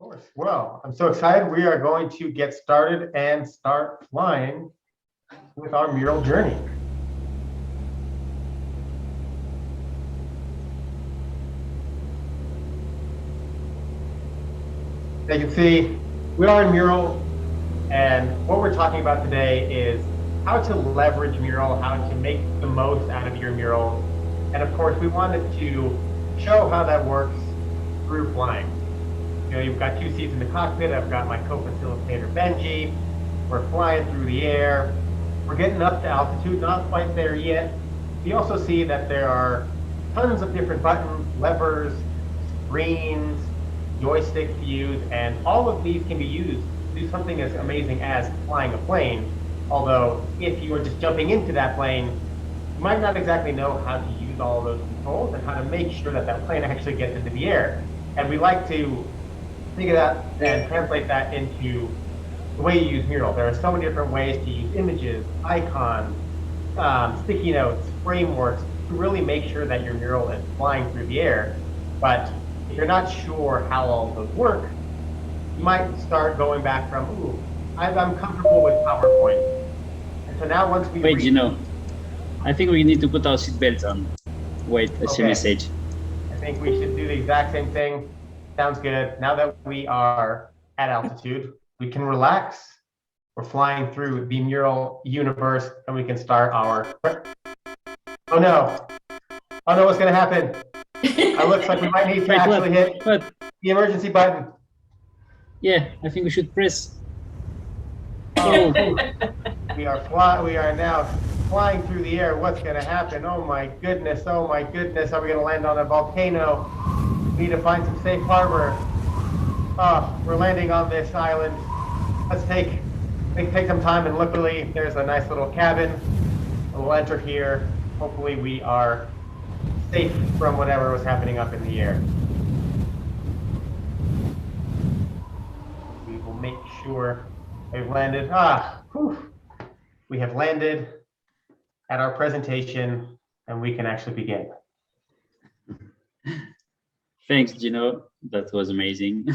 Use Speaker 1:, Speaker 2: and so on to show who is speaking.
Speaker 1: Course. Well, I'm so excited. We are going to get started and start flying with our mural journey. As you can see, we are in Mural, and what we're talking about today is how to leverage Mural, how to make the most out of your mural. And of course, we wanted to show how that works through flying. You know, you've got two seats in the cockpit. I've got my co-facilitator, Benji. We're flying through the air. We're getting up to altitude, not quite there yet. You also see that there are tons of different buttons, levers, screens, joysticks to use, and all of these can be used to do something as amazing as flying a plane. Although, if you are just jumping into that plane, you might not exactly know how to use all of those controls and how to make sure that that plane actually gets into the air. And we like to figure that and translate that into the way you use Mural. There are so many different ways to use images, icons, sticky notes, frameworks to really make sure that your mural is flying through the air. But if you're not sure how all of those work, you might start going back from, ooh, I'm comfortable with PowerPoint. And so now once we
Speaker 2: Wait, I think we need to put our seatbelts on. Wait, I see a message.
Speaker 1: I think we should do the exact same thing. Sounds good. Now that we are at altitude, we can relax. We're flying through the Mural universe, and we can start our. Oh no! Oh no! What's going to happen? It looks like we might need to actually hit the emergency button.
Speaker 2: Yeah, I think we should press.
Speaker 1: Oh, we are now flying through the air. What's going to happen? Oh my goodness! Oh my goodness! Are we going to land on a volcano? We need to find some safe harbor. Oh, we're landing on this island. Let's take some time, and luckily there's a nice little cabin. We'll enter here. Hopefully we are safe from whatever was happening up in the air. We will make sure we've landed. We have landed at our presentation, and we can actually begin.
Speaker 2: Thanks, Gino. That was amazing.